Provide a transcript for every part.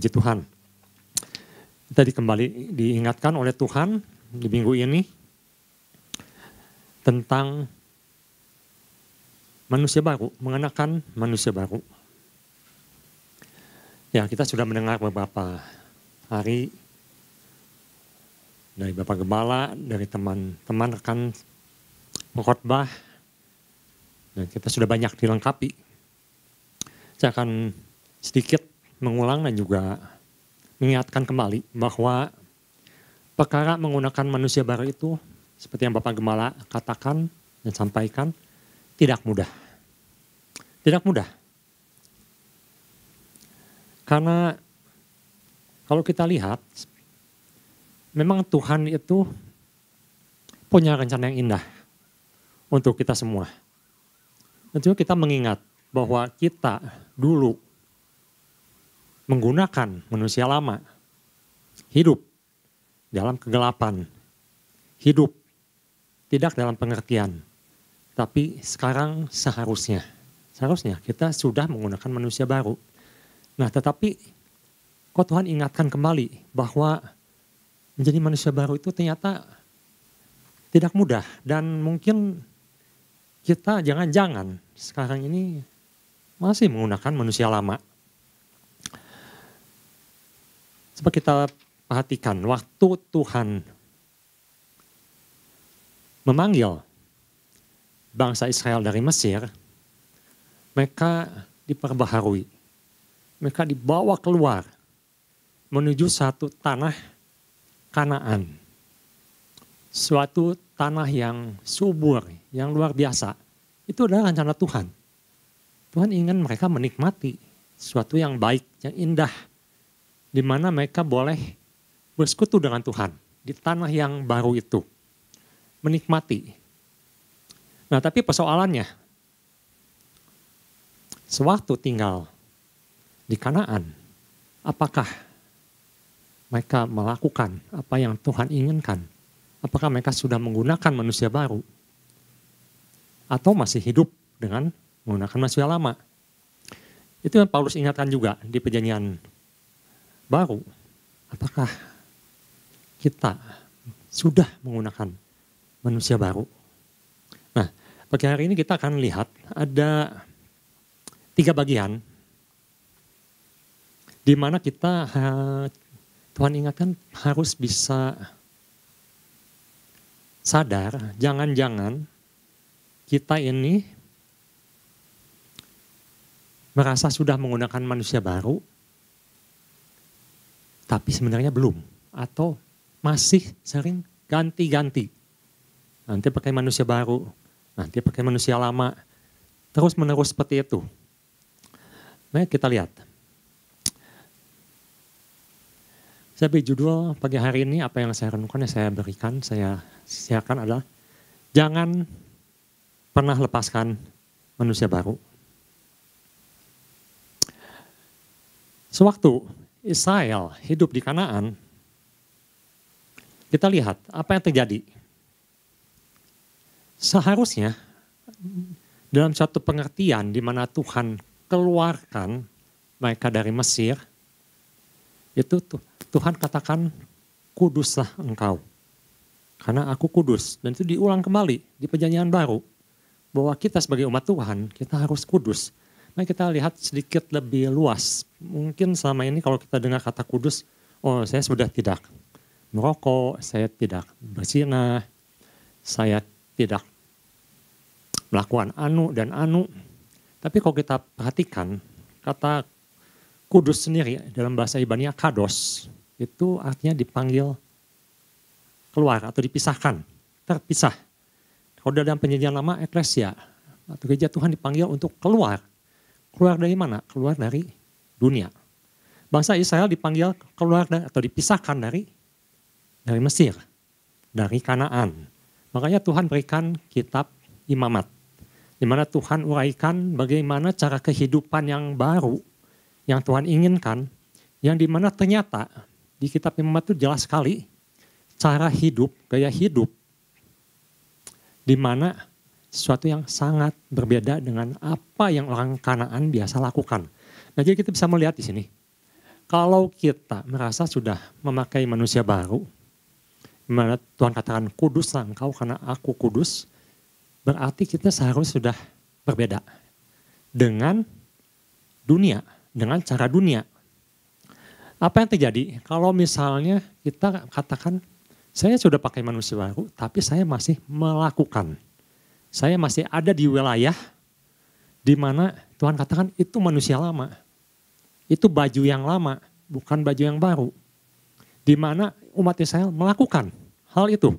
Puji Tuhan. Kita kembali diingatkan oleh Tuhan di minggu ini tentang manusia baru, mengenakan manusia baru. Ya, kita sudah mendengar beberapa hari dari Bapak Gembala, dari teman-teman rekan pengkhotbah, dan kita sudah banyak dilengkapi. Saya akan sedikit mengulang dan juga mengingatkan kembali bahwa perkara menggunakan manusia baru itu, seperti yang Bapak Gembala katakan dan sampaikan, tidak mudah. Tidak mudah. Karena kalau kita lihat, memang Tuhan itu punya rencana yang indah untuk kita semua. Dan juga kita mengingat bahwa kita dulu menggunakan manusia lama, hidup dalam kegelapan, hidup tidak dalam pengertian. Tapi sekarang seharusnya kita sudah menggunakan manusia baru. Nah, tetapi kok Tuhan ingatkan kembali bahwa menjadi manusia baru itu ternyata tidak mudah. Dan mungkin kita jangan-jangan sekarang ini masih menggunakan manusia lama. Coba kita perhatikan waktu Tuhan memanggil bangsa Israel dari Mesir, mereka diperbaharui. Mereka dibawa keluar menuju satu tanah Kanaan. Suatu tanah yang subur, yang luar biasa. Itu adalah rencana Tuhan. Tuhan ingin mereka menikmati sesuatu yang baik, yang indah, di mana mereka boleh bersekutu dengan Tuhan di tanah yang baru itu, menikmati. Nah, tapi persoalannya, sewaktu tinggal di Kanaan, apakah mereka melakukan apa yang Tuhan inginkan? Apakah mereka sudah menggunakan manusia baru? Atau masih hidup dengan menggunakan manusia lama? Itu yang Paulus ingatkan juga di Perjanjian Baru. Apakah kita sudah menggunakan manusia baru? Nah, pagi hari ini kita akan lihat ada 3 bagian di mana kita Tuhan ingatkan harus bisa sadar, jangan-jangan kita ini merasa sudah menggunakan manusia baru, tapi sebenarnya belum, atau masih sering ganti-ganti. Nanti pakai manusia baru, nanti pakai manusia lama, terus-menerus seperti itu. Mari kita lihat. Saya beri judul pagi hari ini, apa yang saya renungkan, yang saya berikan, saya siarkan adalah jangan pernah lepaskan manusia baru. Sewaktu Israel hidup di Kanaan, kita lihat apa yang terjadi. Seharusnya dalam satu pengertian di mana Tuhan keluarkan mereka dari Mesir, itu Tuhan katakan, kuduslah engkau, karena aku kudus. Dan itu diulang kembali di Perjanjian Baru, bahwa kita sebagai umat Tuhan, kita harus kudus. Mari kita lihat sedikit lebih luas. Mungkin selama ini kalau kita dengar kata kudus, oh saya sudah tidak merokok, saya tidak berzina, saya tidak melakukan anu dan anu. Tapi kalau kita perhatikan, kata kudus sendiri dalam bahasa Ibrani kados, itu artinya dipanggil keluar atau dipisahkan, terpisah. Kalau dalam Perjanjian Lama, eklesia atau gereja Tuhan dipanggil untuk keluar. Keluar dari mana? Keluar dari dunia. Bangsa Israel dipanggil keluar atau dipisahkan dari Mesir, dari Kanaan. Makanya Tuhan berikan kitab Imamat, di mana Tuhan uraikan bagaimana cara kehidupan yang baru yang Tuhan inginkan, yang di mana ternyata di kitab Imamat itu jelas sekali cara hidup, gaya hidup, di mana sesuatu yang sangat berbeda dengan apa yang orang Kanaan biasa lakukan. Nah, jadi kita bisa melihat di sini Kalau kita merasa sudah memakai manusia baru, dimana Tuhan katakan kuduslah engkau karena aku kudus, berarti kita seharusnya sudah berbeda dengan dunia, dengan cara dunia. Apa yang terjadi kalau misalnya kita katakan saya sudah pakai manusia baru tapi saya masih melakukan. Saya masih ada di wilayah di mana Tuhan katakan itu manusia lama. Itu baju yang lama, bukan baju yang baru. Di mana umat Israel melakukan hal itu.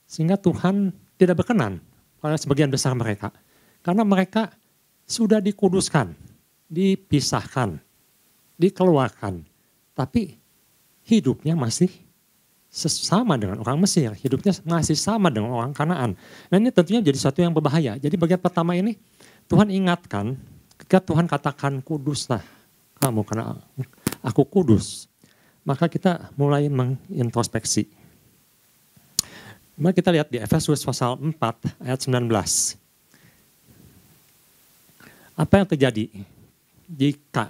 Sehingga Tuhan tidak berkenan pada sebagian besar mereka. Karena mereka sudah dikuduskan, dipisahkan, dikeluarkan. Tapi hidupnya masih sama dengan orang Mesir. Hidupnya masih sama dengan orang Kanaan. Nah ini tentunya jadi sesuatu yang berbahaya. Jadi bagian pertama ini Tuhan ingatkan ketika Tuhan katakan kuduslah kamu karena aku kudus. Maka kita mulai mengintrospeksi. Mari kita lihat di Efesus pasal 4 ayat 19. Apa yang terjadi jika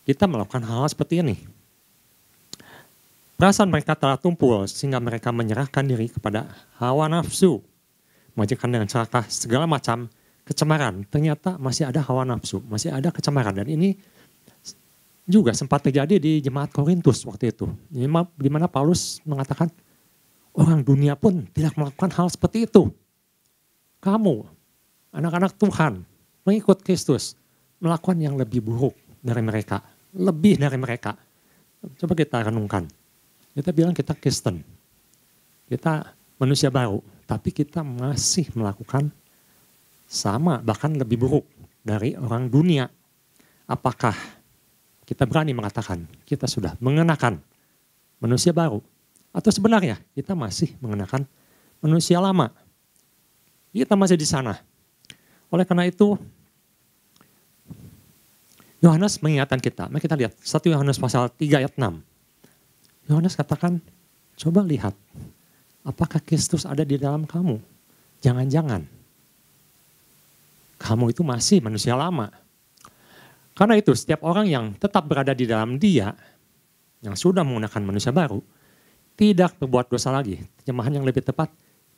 kita melakukan hal seperti ini? Perasaan mereka telah tumpul sehingga mereka menyerahkan diri kepada hawa nafsu. Mengajarkan dengan cara segala macam kecemaran. Ternyata masih ada hawa nafsu, masih ada kecemaran. Dan ini juga sempat terjadi di jemaat Korintus waktu itu. Di mana Paulus mengatakan orang dunia pun tidak melakukan hal seperti itu. Kamu, anak-anak Tuhan, mengikut Kristus, melakukan yang lebih buruk dari mereka. Lebih dari mereka. Coba kita renungkan. Kita bilang kita Kristen. Kita manusia baru. Tapi kita masih melakukan sama, bahkan lebih buruk dari orang dunia. Apakah kita berani mengatakan kita sudah mengenakan manusia baru? Atau sebenarnya kita masih mengenakan manusia lama? Kita masih di sana. Oleh karena itu, Yohanes mengingatkan kita. Mari kita lihat 1 Yohanes pasal 3 ayat 6. Yohanes katakan, coba lihat apakah Kristus ada di dalam kamu? Jangan-jangan kamu itu masih manusia lama. Karena itu setiap orang yang tetap berada di dalam dia, yang sudah menggunakan manusia baru, tidak berbuat dosa lagi. Terjemahan yang lebih tepat,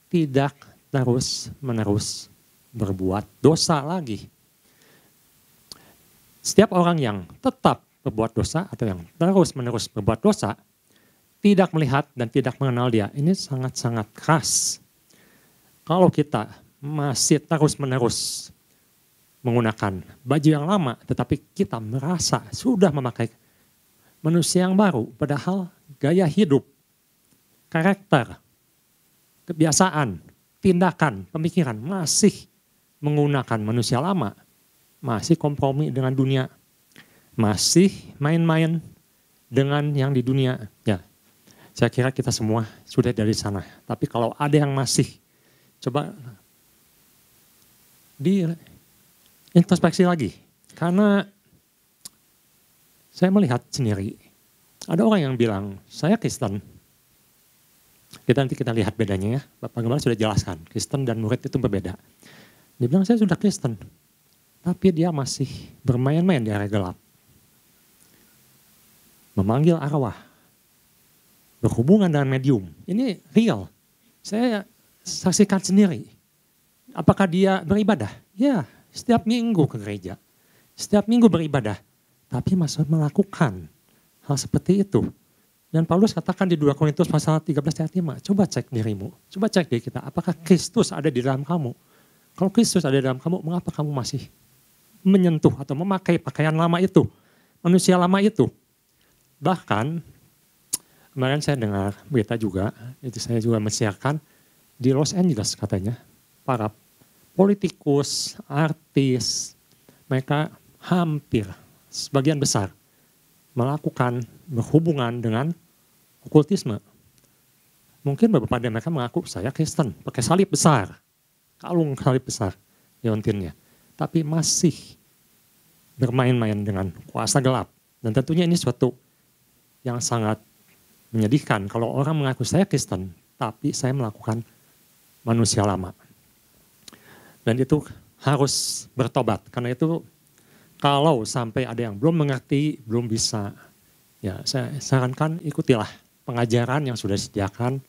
tidak terus-menerus berbuat dosa lagi. Setiap orang yang tetap berbuat dosa atau yang terus-menerus berbuat dosa, tidak melihat dan tidak mengenal dia. Ini sangat-sangat keras. Kalau kita masih terus-menerus menggunakan baju yang lama, tetapi kita merasa sudah memakai manusia yang baru, padahal gaya hidup, karakter, kebiasaan, tindakan, pemikiran masih menggunakan manusia lama, masih kompromi dengan dunia, masih main-main dengan yang di dunia. Ya, saya kira kita semua sudah dari sana. Tapi kalau ada yang masih, coba introspeksi lagi. Karena saya melihat sendiri, ada orang yang bilang, saya Kristen. Nanti kita lihat bedanya ya, Bapak Gembala sudah jelaskan, Kristen dan murid itu berbeda. Dia bilang, saya sudah Kristen, tapi dia masih bermain-main di area gelap. Memanggil arwah, berhubungan dengan medium. Ini real, saya saksikan sendiri. Apakah dia beribadah? Ya, setiap minggu ke gereja, setiap minggu beribadah, tapi masih melakukan hal seperti itu. Dan Paulus katakan di 2 Korintus pasal 13 ayat 5, coba cek dirimu, coba cek diri kita, apakah Kristus ada di dalam kamu? Kalau Kristus ada di dalam kamu, mengapa kamu masih menyentuh atau memakai pakaian lama itu, manusia lama itu? Bahkan, kemarin saya dengar berita juga, itu saya juga mensiarkan, di Los Angeles katanya, para politikus, artis, mereka hampir sebagian besar melakukan berhubungan dengan okultisme. Mungkin beberapa dari mereka mengaku saya Kristen, pakai salib besar, kalung salib besar di ontinnya. Tapi masih bermain-main dengan kuasa gelap. Dan tentunya ini suatu yang sangat menyedihkan kalau orang mengaku saya Kristen, tapi saya melakukan manusia lama. Dan itu harus bertobat, karena itu Kalau sampai ada yang belum mengerti, belum bisa, ya saya sarankan ikutilah pengajaran yang sudah disediakan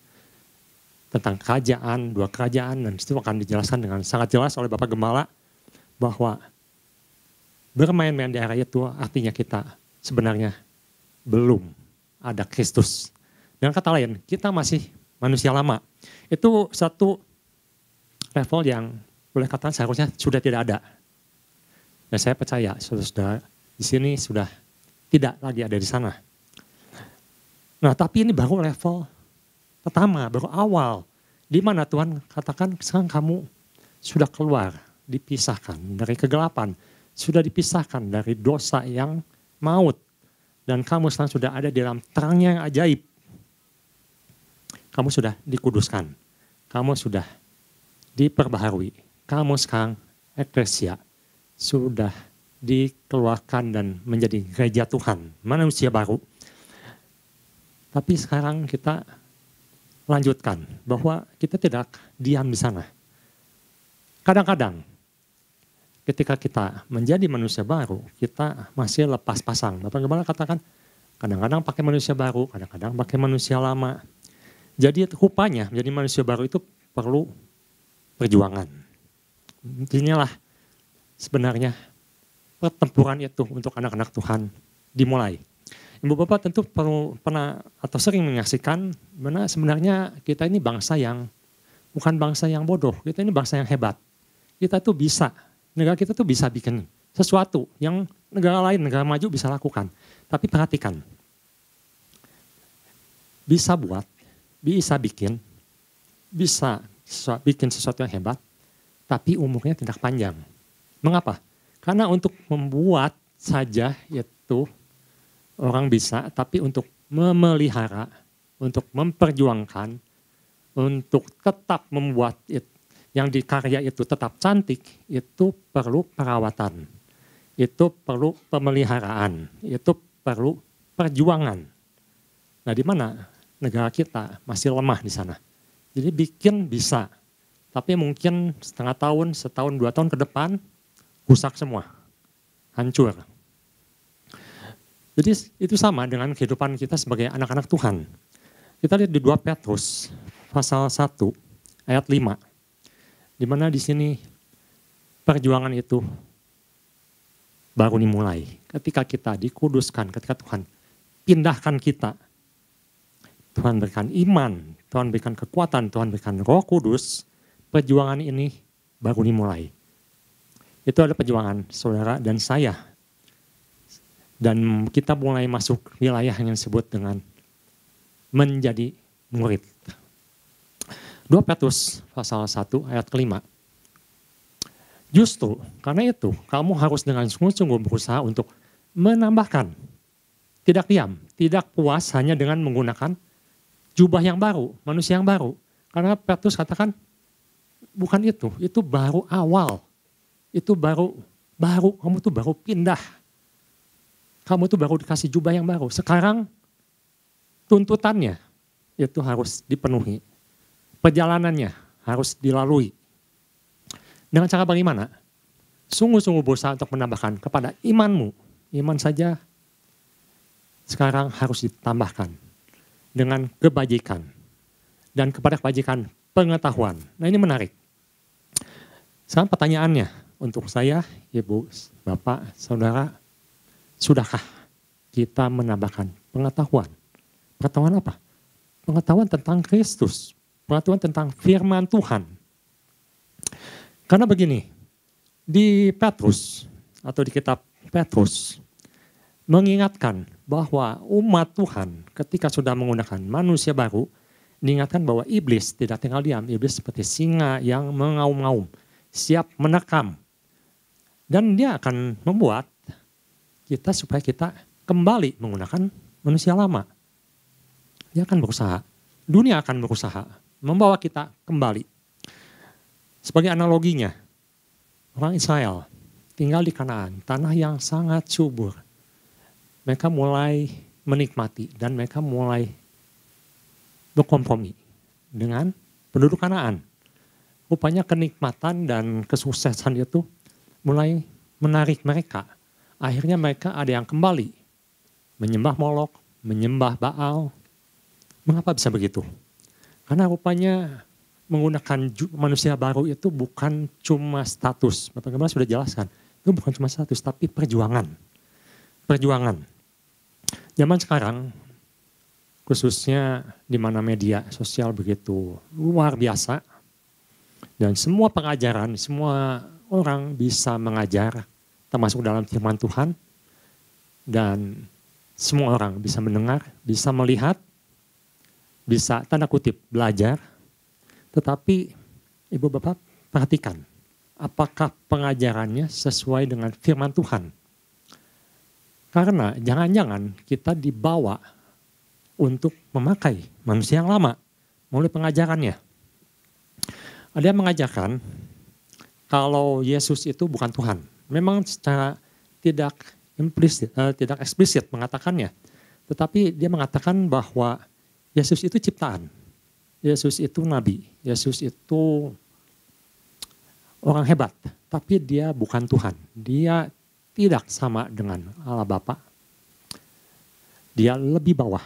tentang kerajaan, dua kerajaan, dan itu akan dijelaskan dengan sangat jelas oleh Bapak Gembala bahwa bermain-main di area itu artinya kita sebenarnya belum ada Kristus. Dengan kata lain, kita masih manusia lama. Itu satu level yang boleh katakan seharusnya sudah tidak ada. Dan saya percaya saudara di sini sudah tidak lagi ada di sana. Nah, tapi ini baru level pertama, baru awal. Di mana Tuhan katakan sekarang kamu sudah keluar, dipisahkan dari kegelapan, sudah dipisahkan dari dosa yang maut. Dan kamu sekarang sudah ada di dalam terangnya yang ajaib. Kamu sudah dikuduskan, kamu sudah diperbaharui. Kamu sekarang eklesia, sudah dikeluarkan dan menjadi gereja Tuhan, manusia baru. Tapi sekarang kita lanjutkan bahwa kita tidak diam di sana. Kadang-kadang ketika kita menjadi manusia baru, kita masih lepas pasang. Bapak Gembala katakan kadang-kadang pakai manusia baru, kadang-kadang pakai manusia lama. Jadi rupanya menjadi manusia baru itu perlu perjuangan. Inilah sebenarnya pertempuran itu untuk anak-anak Tuhan dimulai. Ibu Bapak tentu pernah atau sering menyaksikan mana sebenarnya kita ini bangsa yang bukan bangsa yang bodoh, kita ini bangsa yang hebat. Kita tuh bisa, negara kita tuh bisa bikin sesuatu yang negara lain, negara maju bisa lakukan. Tapi perhatikan, bisa buat, bisa bikin sesuatu yang hebat, tapi umurnya tidak panjang. Mengapa? Karena untuk membuat saja itu orang bisa, tapi untuk memelihara, untuk memperjuangkan, untuk tetap membuat yang dikarya itu tetap cantik, itu perlu perawatan, itu perlu pemeliharaan, itu perlu perjuangan. Nah, di mana negara kita masih lemah di sana. Jadi bikin bisa, tapi mungkin setengah tahun, setahun, 2 tahun ke depan, rusak semua, hancur. Jadi itu sama dengan kehidupan kita sebagai anak-anak Tuhan. Kita lihat di 2 Petrus pasal 1 ayat 5. Di mana di sini perjuangan itu baru dimulai. Ketika kita dikuduskan, ketika Tuhan pindahkan kita. Tuhan berikan iman, Tuhan berikan kekuatan, Tuhan berikan Roh Kudus. Perjuangan ini baru dimulai. Itu ada perjuangan saudara dan saya. Dan kita mulai masuk wilayah yang disebut dengan menjadi murid. 2 Petrus pasal 1 ayat ke-5. Justru karena itu kamu harus dengan sungguh-sungguh berusaha untuk menambahkan. Tidak diam, tidak puas hanya dengan menggunakan jubah yang baru, manusia yang baru. Karena Petrus katakan bukan itu baru awal. Itu baru kamu tuh baru pindah. Kamu tuh baru dikasih jubah yang baru. Sekarang tuntutannya itu harus dipenuhi. Perjalanannya harus dilalui. Dengan cara bagaimana? Sungguh-sungguh berusaha untuk menambahkan kepada imanmu. Iman saja sekarang harus ditambahkan dengan kebajikan. Dan kepada kebajikan pengetahuan. Nah, ini menarik. Sekarang pertanyaannya untuk saya, Ibu, Bapak, Saudara, sudahkah kita menambahkan pengetahuan? Pengetahuan apa? Pengetahuan tentang Kristus. Pengetahuan tentang firman Tuhan. Karena begini, di Petrus atau di kitab Petrus mengingatkan bahwa umat Tuhan ketika sudah menggunakan manusia baru, diingatkan bahwa iblis tidak tinggal diam. Iblis seperti singa yang mengaum-ngaum, siap menekam. Dan dia akan membuat kita supaya kita kembali menggunakan manusia lama. Dia akan berusaha, dunia akan berusaha membawa kita kembali. Sebagai analoginya, orang Israel tinggal di Kanaan, tanah yang sangat subur. Mereka mulai menikmati dan mereka mulai berkompromi dengan penduduk Kanaan. Rupanya kenikmatan dan kesuksesan itu mulai menarik mereka. akhirnya mereka ada yang kembali menyembah Molok, menyembah Baal. Mengapa bisa begitu? Karena rupanya menggunakan manusia baru itu bukan cuma status. Bapak Gembala sudah jelaskan, itu bukan cuma status, tapi perjuangan. Perjuangan. Zaman sekarang, khususnya di mana media sosial begitu luar biasa, dan semua pengajaran, semua orang bisa mengajar, termasuk dalam firman Tuhan, dan semua orang bisa mendengar, bisa melihat, bisa tanda kutip belajar. Tetapi Ibu Bapak perhatikan, apakah pengajarannya sesuai dengan firman Tuhan? Karena jangan-jangan kita dibawa untuk memakai manusia yang lama melalui pengajarannya. Ada yang mengajarkan kalau Yesus itu bukan Tuhan. Memang secara tidak eksplisit mengatakannya. Tetapi dia mengatakan bahwa Yesus itu ciptaan. Yesus itu nabi, Yesus itu orang hebat, tapi dia bukan Tuhan. Dia tidak sama dengan Allah Bapa. Dia lebih bawah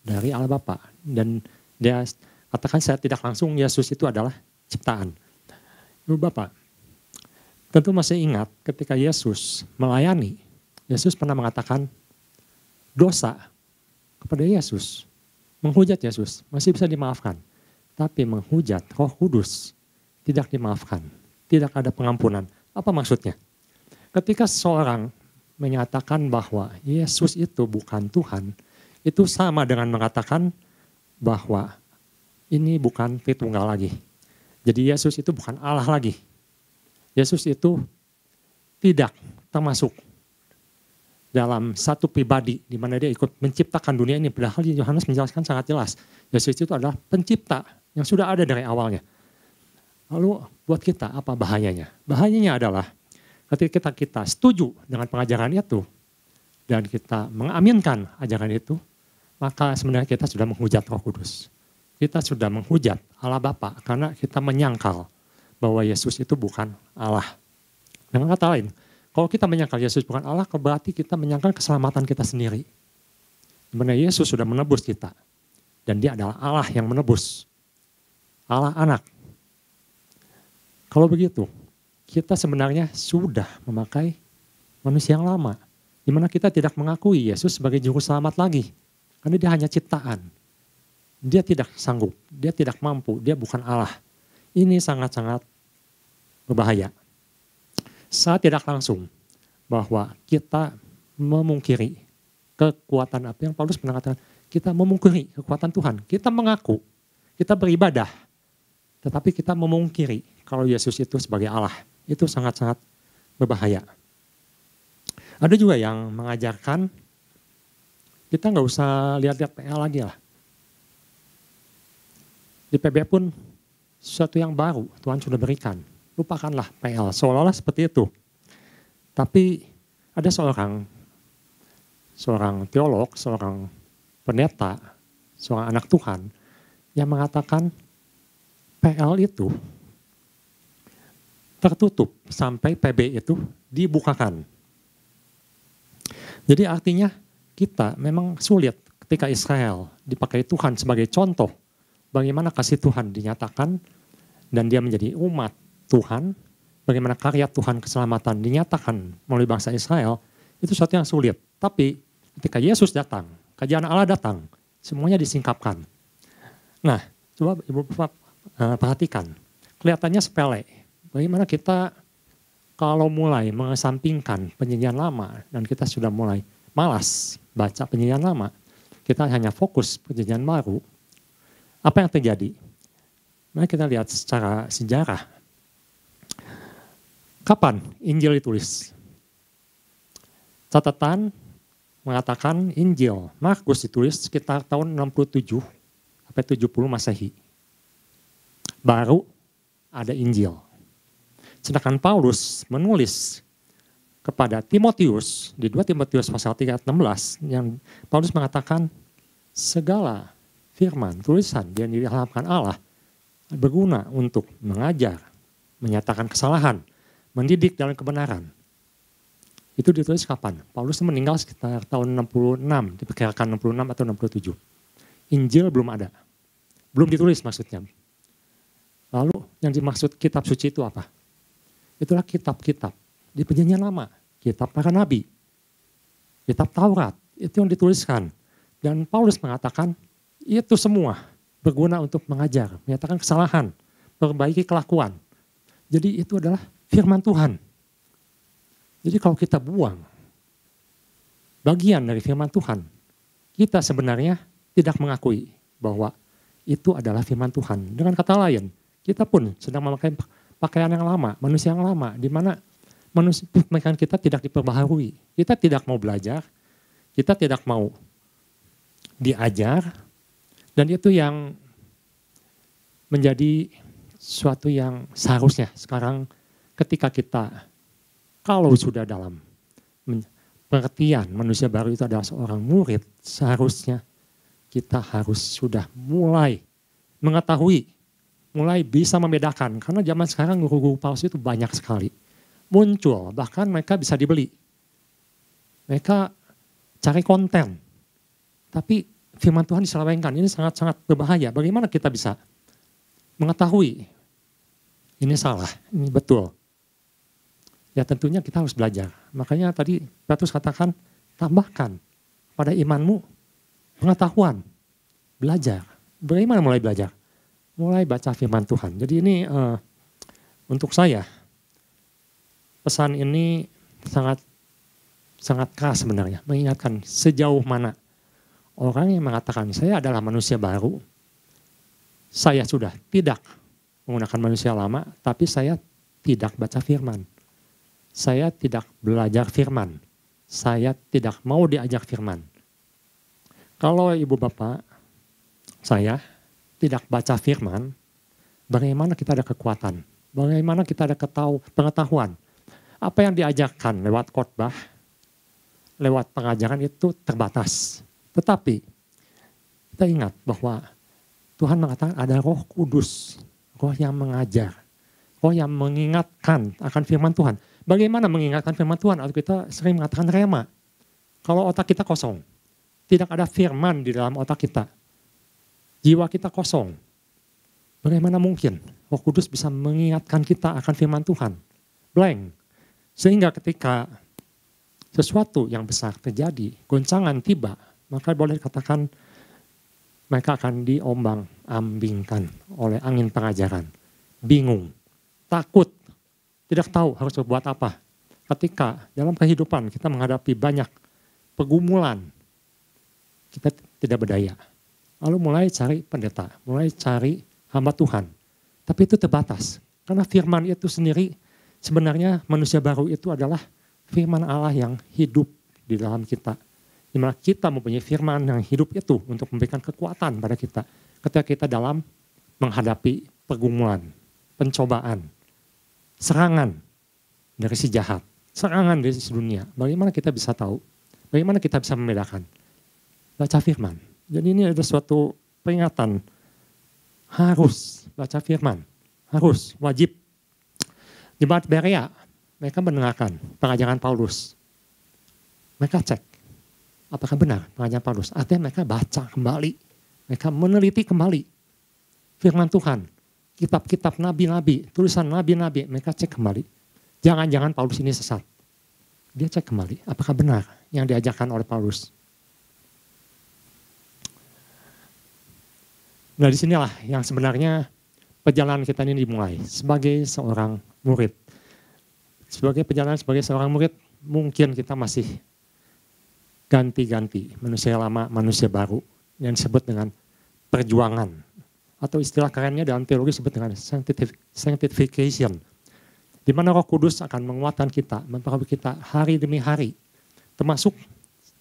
dari Allah Bapa. Dan dia katakan saya tidak langsung Yesus itu adalah ciptaan. Ibu Bapak, tentu masih ingat ketika Yesus melayani, Yesus pernah mengatakan dosa kepada Yesus. Menghujat Yesus masih bisa dimaafkan. Tapi menghujat Roh Kudus tidak dimaafkan. Tidak ada pengampunan. Apa maksudnya? Ketika seorang menyatakan bahwa Yesus itu bukan Tuhan, itu sama dengan mengatakan bahwa ini bukan Tritunggal lagi. Jadi Yesus itu bukan Allah lagi. Yesus itu tidak termasuk dalam satu pribadi di mana dia ikut menciptakan dunia ini. Padahal Yohanes menjelaskan sangat jelas. Yesus itu adalah pencipta yang sudah ada dari awalnya. Lalu buat kita apa bahayanya? Bahayanya adalah ketika kita setuju dengan pengajaran itu dan kita mengaminkan ajaran itu, maka sebenarnya kita sudah menghujat Roh Kudus. Kita sudah menghujat Allah Bapa karena kita menyangkal bahwa Yesus itu bukan Allah. Dengan kata lain, kalau kita menyangkal Yesus bukan Allah, berarti kita menyangkal keselamatan kita sendiri. Sebenarnya Yesus sudah menebus kita. Dan dia adalah Allah yang menebus. Allah anak. Kalau begitu, kita sebenarnya sudah memakai manusia yang lama. Di mana kita tidak mengakui Yesus sebagai juru selamat lagi. Karena dia hanya ciptaan. Dia tidak sanggup, dia tidak mampu, dia bukan Allah. Ini sangat-sangat berbahaya. Saya tidak langsung bahwa kita memungkiri kekuatan apa yang Paulus mengatakan, kita memungkiri kekuatan Tuhan. Kita mengaku, kita beribadah, tetapi kita memungkiri kalau Yesus itu sebagai Allah. Itu sangat-sangat berbahaya. Ada juga yang mengajarkan kita nggak usah lihat-lihat PL lagi lah. Di PB pun sesuatu yang baru Tuhan sudah berikan. Lupakanlah PL, seolah-olah seperti itu. Tapi ada seorang teolog, seorang pendeta, seorang anak Tuhan yang mengatakan PL itu tertutup sampai PB itu dibukakan. Jadi artinya kita memang sulit ketika Israel dipakai Tuhan sebagai contoh bagaimana kasih Tuhan dinyatakan dan dia menjadi umat Tuhan, bagaimana karya Tuhan keselamatan dinyatakan melalui bangsa Israel, itu sesuatu yang sulit. Tapi ketika Yesus datang, kerajaan Allah datang, semuanya disingkapkan. Nah, coba Ibu Bapak perhatikan, kelihatannya sepele. Bagaimana kita kalau mulai mengesampingkan perjanjian lama dan kita sudah mulai malas baca perjanjian lama, kita hanya fokus perjanjian baru, apa yang terjadi? Mari kita lihat secara sejarah. Kapan Injil ditulis? Catatan mengatakan Injil Markus ditulis sekitar tahun 67 sampai 70 Masehi. Baru ada Injil. Sedangkan Paulus menulis kepada Timotius di 2 Timotius pasal 3:16 yang Paulus mengatakan segala firman, tulisan yang diilhamkan Allah berguna untuk mengajar, menyatakan kesalahan, mendidik dalam kebenaran. Itu ditulis kapan? Paulus meninggal sekitar tahun 66, diperkirakan 66 atau 67. Injil belum ada. Belum ditulis maksudnya. Lalu yang dimaksud kitab suci itu apa? Itulah kitab-kitab di perjanjian lama. Kitab para nabi. Kitab Taurat. Itu yang dituliskan. Dan Paulus mengatakan itu semua berguna untuk mengajar, menyatakan kesalahan, perbaiki kelakuan. Jadi itu adalah firman Tuhan. Jadi kalau kita buang bagian dari firman Tuhan, kita sebenarnya tidak mengakui bahwa itu adalah firman Tuhan. Dengan kata lain, kita pun sedang memakai pakaian yang lama, manusia yang lama, di mana pemikiran kita tidak diperbaharui. Kita tidak mau belajar, kita tidak mau diajar, dan itu yang menjadi suatu yang seharusnya sekarang ketika kita, kalau sudah dalam pengertian manusia baru itu adalah seorang murid, seharusnya kita harus sudah mulai mengetahui, mulai bisa membedakan. Karena zaman sekarang guru-guru palsu itu banyak sekali. Muncul, bahkan mereka bisa dibeli. Mereka cari konten. Tapi firman Tuhan diselewengkan, ini sangat-sangat berbahaya. Bagaimana kita bisa mengetahui ini salah, ini betul. Ya tentunya kita harus belajar. Makanya tadi Petrus katakan, tambahkan pada imanmu pengetahuan, belajar. Bagaimana mulai belajar? Mulai baca firman Tuhan. Jadi ini untuk saya, pesan ini sangat keras sebenarnya. Mengingatkan sejauh mana orang yang mengatakan saya adalah manusia baru, saya sudah tidak menggunakan manusia lama, tapi saya tidak baca firman. Saya tidak belajar firman. Saya tidak mau diajak firman. Kalau ibu bapak, saya tidak baca firman, bagaimana kita ada kekuatan? Bagaimana kita ada pengetahuan? Apa yang diajarkan lewat khotbah, lewat pengajaran itu terbatas. Tetapi kita ingat bahwa Tuhan mengatakan ada Roh Kudus, Roh yang mengajar, Roh yang mengingatkan akan firman Tuhan. Bagaimana mengingatkan firman Tuhan? Atau kita sering mengatakan rema. Kalau otak kita kosong, tidak ada firman di dalam otak kita, jiwa kita kosong. Bagaimana mungkin Roh Kudus bisa mengingatkan kita akan firman Tuhan? Blank. Sehingga ketika sesuatu yang besar terjadi, goncangan tiba, maka boleh dikatakan mereka akan diombang-ambingkan oleh angin pengajaran. Bingung, takut, tidak tahu harus berbuat apa. Ketika dalam kehidupan kita menghadapi banyak pergumulan, kita tidak berdaya. Lalu mulai cari pendeta, mulai cari hamba Tuhan. Tapi itu terbatas. Karena firman itu sendiri, sebenarnya manusia baru itu adalah firman Allah yang hidup di dalam kita. Di mana kita mempunyai firman yang hidup itu untuk memberikan kekuatan pada kita. Ketika kita dalam menghadapi pergumulan, pencobaan, serangan dari si jahat, serangan dari si dunia. Bagaimana kita bisa tahu? Bagaimana kita bisa membedakan? Baca firman. Jadi ini ada suatu peringatan. Harus baca firman. Harus, wajib. Jemaat Berea, mereka mendengarkan pengajaran Paulus. Mereka cek, apakah benar pengajaran Paulus? Artinya mereka baca kembali. Mereka meneliti kembali firman Tuhan. Kitab-kitab nabi-nabi, tulisan nabi-nabi, mereka cek kembali. Jangan-jangan Paulus ini sesat. Dia cek kembali, apakah benar yang diajarkan oleh Paulus. Nah disinilah yang sebenarnya perjalanan kita ini dimulai. Sebagai seorang murid. Sebagai seorang murid, mungkin kita masih ganti-ganti. Manusia lama, manusia baru. Yang disebut dengan perjuangan. Atau istilah kerennya dalam teologi disebut dengan sanctification. Di mana Roh Kudus akan menguatkan kita, memperbaiki kita hari demi hari. Termasuk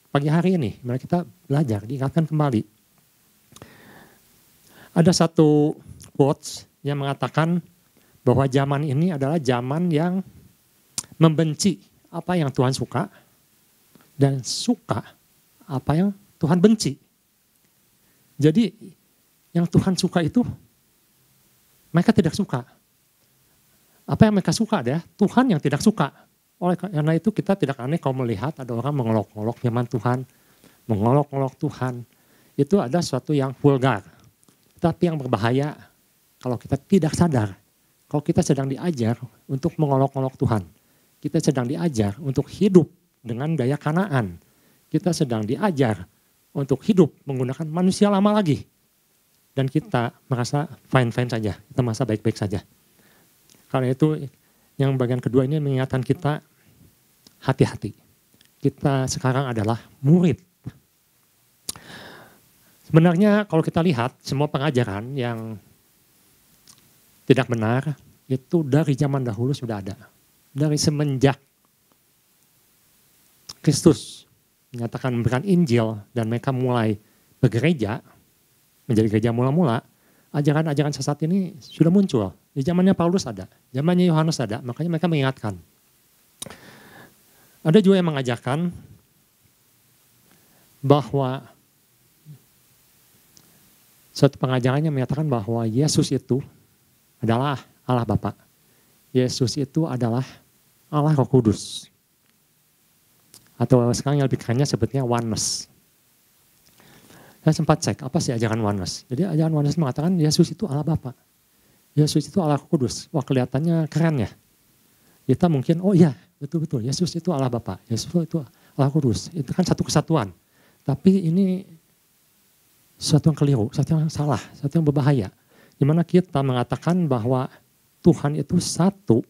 pagi hari ini, mari kita belajar, diingatkan kembali. Ada satu quotes yang mengatakan bahwa zaman ini adalah zaman yang membenci apa yang Tuhan suka dan suka apa yang Tuhan benci. Jadi yang Tuhan suka itu mereka tidak suka. Apa yang mereka suka adalah Tuhan yang tidak suka. Oleh karena itu kita tidak aneh kalau melihat ada orang mengolok-olok firman Tuhan, mengolok-olok Tuhan. Itu ada sesuatu yang vulgar. Tapi yang berbahaya kalau kita tidak sadar. Kalau kita sedang diajar untuk mengolok-olok Tuhan. Kita sedang diajar untuk hidup dengan gaya Kanaan. Kita sedang diajar untuk hidup menggunakan manusia lama lagi. Dan kita merasa fine-fine saja, kita merasa baik-baik saja. Karena itu yang bagian kedua ini mengingatkan kita hati-hati. Kita sekarang adalah murid. Sebenarnya kalau kita lihat semua pengajaran yang tidak benar itu dari zaman dahulu sudah ada. Dari semenjak Kristus menyatakan memberikan Injil dan mereka mulai bergereja, menjadi gereja mula-mula, ajaran-ajaran sesat ini sudah muncul. Di zamannya Paulus ada, zamannya Yohanes ada, makanya mereka mengingatkan. Ada juga yang mengajarkan bahwa suatu pengajarannya menyatakan bahwa Yesus itu adalah Allah Bapa. Yesus itu adalah Allah Roh Kudus. Atau sekarang yang lebih kerennya sebutnya oneness. Saya sempat cek apa sih ajaran oneness. Jadi ajaran oneness mengatakan Yesus itu Allah Bapa. Yesus itu Allah Roh Kudus. Wah kelihatannya keren ya. Kita mungkin oh iya betul-betul Yesus itu Allah Bapa. Yesus itu Allah Kudus. Itu kan satu kesatuan. Tapi ini sesuatu yang keliru, sesuatu yang salah, sesuatu yang berbahaya. Di mana kita mengatakan bahwa Tuhan itu satu,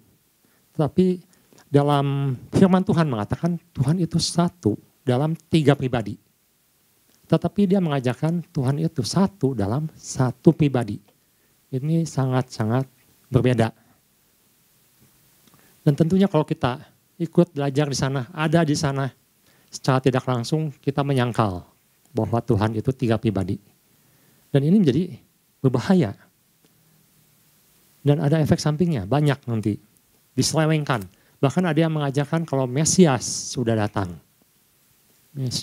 tapi dalam firman Tuhan mengatakan Tuhan itu satu dalam 3 pribadi. Tetapi dia mengajarkan Tuhan itu satu dalam 1 pribadi. Ini sangat-sangat berbeda. Dan tentunya kalau kita ikut belajar di sana, ada di sana, secara tidak langsung kita menyangkal bahwa Tuhan itu 3 pribadi. Dan ini menjadi berbahaya. Dan ada efek sampingnya, banyak nanti. Diselewengkan. Bahkan ada yang mengajarkan kalau Mesias sudah datang.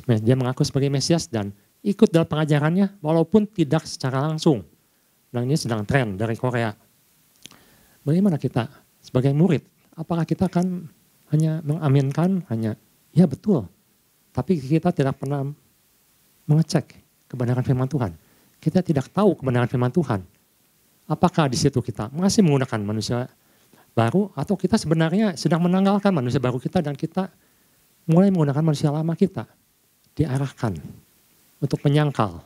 Dia mengaku sebagai Mesias dan ikut dalam pengajarannya walaupun tidak secara langsung. Dan ini sedang tren dari Korea. Bagaimana kita sebagai murid? Apakah kita akan hanya mengaminkan, hanya ya betul. Tapi kita tidak pernah mengecek kebenaran firman Tuhan. Kita tidak tahu kebenaran firman Tuhan. Apakah di situ kita masih menggunakan manusia baru atau kita sebenarnya sedang menanggalkan manusia baru kita dan kita mulai menggunakan manusia lama kita. Diarahkan untuk menyangkal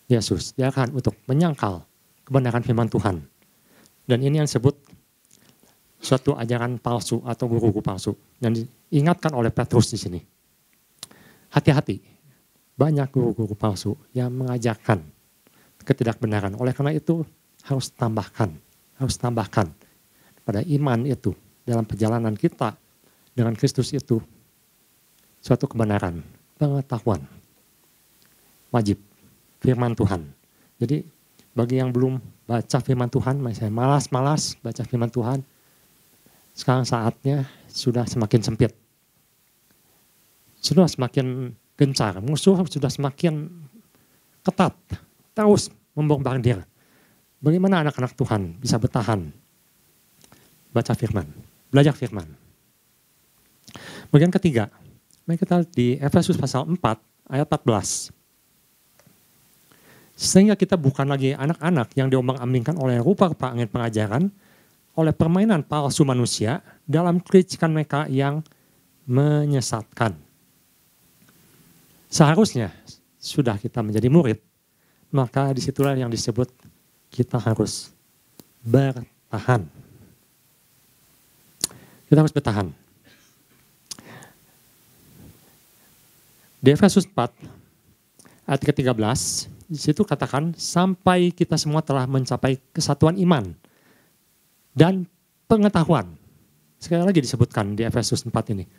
Yesus, diarahkan untuk menyangkal kebenaran firman Tuhan. Dan ini yang disebut suatu ajaran palsu atau guru-guru palsu. Yang diingatkan oleh Petrus di sini. Hati-hati, banyak guru-guru palsu yang mengajarkan ketidakbenaran. Oleh karena itu harus tambahkan pada iman itu dalam perjalanan kita dengan Kristus itu suatu kebenaran, pengetahuan, wajib firman Tuhan. Jadi bagi yang belum baca firman Tuhan, misalnya malas baca firman Tuhan, sekarang saatnya sudah semakin sempit. Sudah semakin gencar, musuh sudah semakin ketat, terus membombardir. Bagaimana anak-anak Tuhan bisa bertahan? Baca firman, belajar firman. Bagian ketiga, mari kita lihat di Efesus pasal 4 ayat 14. Sehingga kita bukan lagi anak-anak yang diombang-ambingkan oleh rupa-rupa angin pengajaran, oleh permainan palsu manusia dalam kelicikan mereka yang menyesatkan. Seharusnya sudah kita menjadi murid, maka disitulah yang disebut kita harus bertahan. Kita harus bertahan. Di Efesus 4 ayat ke-13, di situ katakan sampai kita semua telah mencapai kesatuan iman dan pengetahuan. Sekali lagi disebutkan di Efesus 4 ini.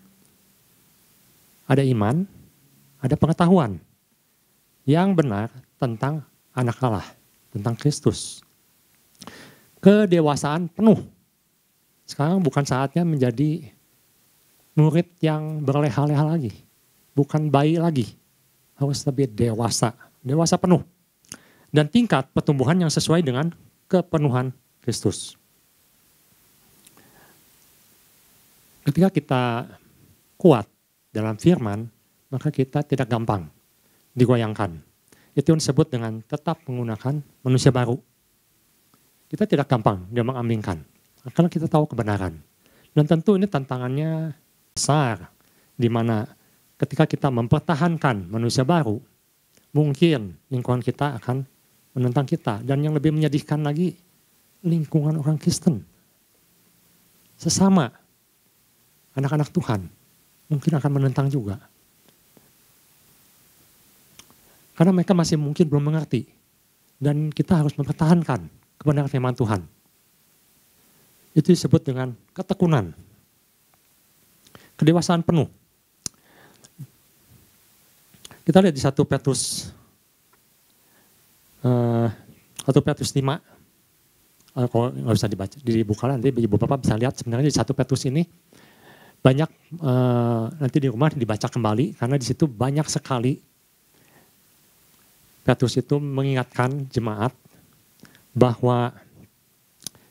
Ada iman, ada pengetahuan yang benar tentang anak Allah, tentang Kristus. Kedewasaan penuh. Sekarang bukan saatnya menjadi murid yang berleha-leha lagi. Bukan bayi lagi. Harus lebih dewasa. Dewasa penuh. Dan tingkat pertumbuhan yang sesuai dengan kepenuhan Kristus. Ketika kita kuat dalam firman, maka kita tidak gampang digoyangkan. Itu yang disebut dengan tetap menggunakan manusia baru. Kita tidak gampang dia mengambingkan, karena kita tahu kebenaran. Dan tentu ini tantangannya besar, di mana ketika kita mempertahankan manusia baru, mungkin lingkungan kita akan menentang kita. Dan yang lebih menyedihkan lagi, lingkungan orang Kristen. Sesama anak-anak Tuhan mungkin akan menentang juga. Karena mereka masih mungkin belum mengerti. Dan kita harus mempertahankan kebenaran firman Tuhan. Itu disebut dengan ketekunan. Kedewasaan penuh. Kita lihat di 1 Petrus 5. Kalau nggak bisa dibuka nanti Bapak bisa lihat sebenarnya di 1 Petrus ini banyak nanti di rumah dibaca kembali karena di situ banyak sekali Petrus itu mengingatkan jemaat bahwa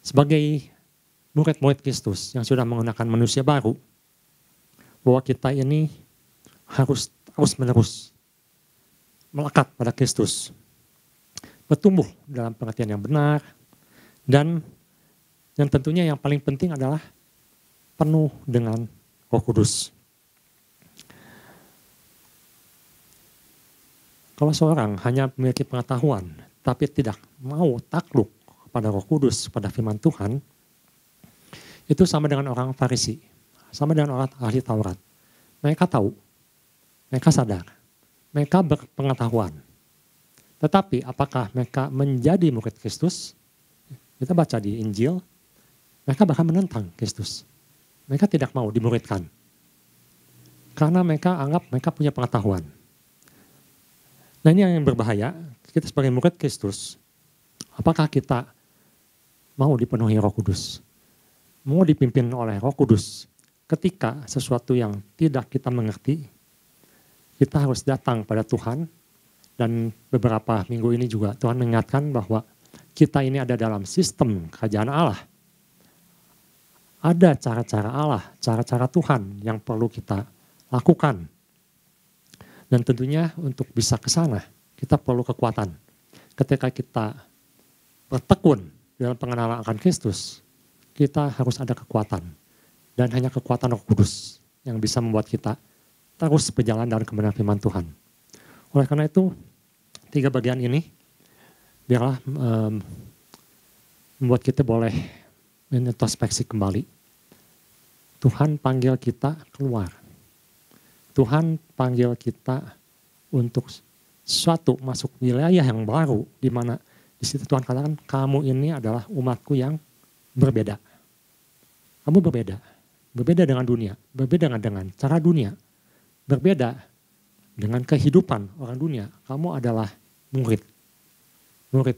sebagai murid-murid Kristus yang sudah menggunakan manusia baru, bahwa kita ini harus terus-menerus melekat pada Kristus, bertumbuh dalam pengertian yang benar, dan yang tentunya yang paling penting adalah penuh dengan Roh Kudus. Kalau seorang hanya memiliki pengetahuan, tapi tidak mau takluk kepada Roh Kudus, pada firman Tuhan, itu sama dengan orang Farisi, sama dengan orang ahli Taurat. Mereka tahu, mereka sadar, mereka berpengetahuan. Tetapi apakah mereka menjadi murid Kristus? Kita baca di Injil, mereka bahkan menentang Kristus. Mereka tidak mau dimuridkan. Karena mereka anggap mereka punya pengetahuan. Nah ini yang berbahaya, kita sebagai murid Kristus, apakah kita mau dipenuhi Roh Kudus? Mau dipimpin oleh Roh Kudus ketika sesuatu yang tidak kita mengerti, kita harus datang pada Tuhan. Dan beberapa minggu ini juga Tuhan mengingatkan bahwa kita ini ada dalam sistem kerajaan Allah. Ada cara-cara Allah, cara-cara Tuhan yang perlu kita lakukan. Dan tentunya untuk bisa ke sana, kita perlu kekuatan. Ketika kita bertekun dalam pengenalan akan Kristus, kita harus ada kekuatan. Dan hanya kekuatan Roh Kudus yang bisa membuat kita terus berjalan dalam kebenaran firman Tuhan. Oleh karena itu, 3 bagian ini biarlah membuat kita boleh introspeksi kembali. Tuhan panggil kita keluar. Tuhan panggil kita untuk suatu masuk wilayah yang baru, di mana di situ Tuhan katakan kamu ini adalah umatku yang berbeda. Kamu berbeda dengan dunia, berbeda dengan cara dunia, berbeda dengan kehidupan orang dunia. Kamu adalah murid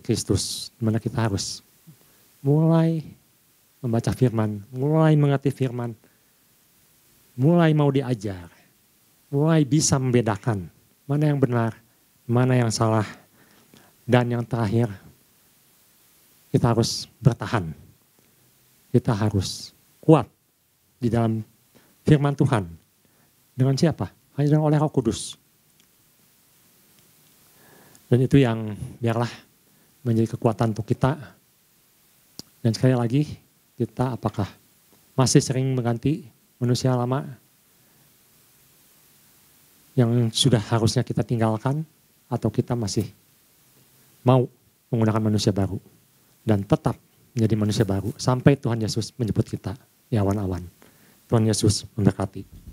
Kristus, di mana kita harus mulai membaca firman, mulai mengerti firman, mulai mau diajar, mulai bisa membedakan mana yang benar, mana yang salah, dan yang terakhir kita harus bertahan. Kita harus kuat di dalam firman Tuhan. Dengan siapa? Hanya oleh Roh Kudus. Dan itu yang biarlah menjadi kekuatan untuk kita. Dan sekali lagi, kita apakah masih sering mengganti manusia lama yang sudah harusnya kita tinggalkan, atau kita masih mau menggunakan manusia baru dan tetap menjadi manusia baru sampai Tuhan Yesus menjemput kita di awan-awan. Tuhan Yesus memberkati.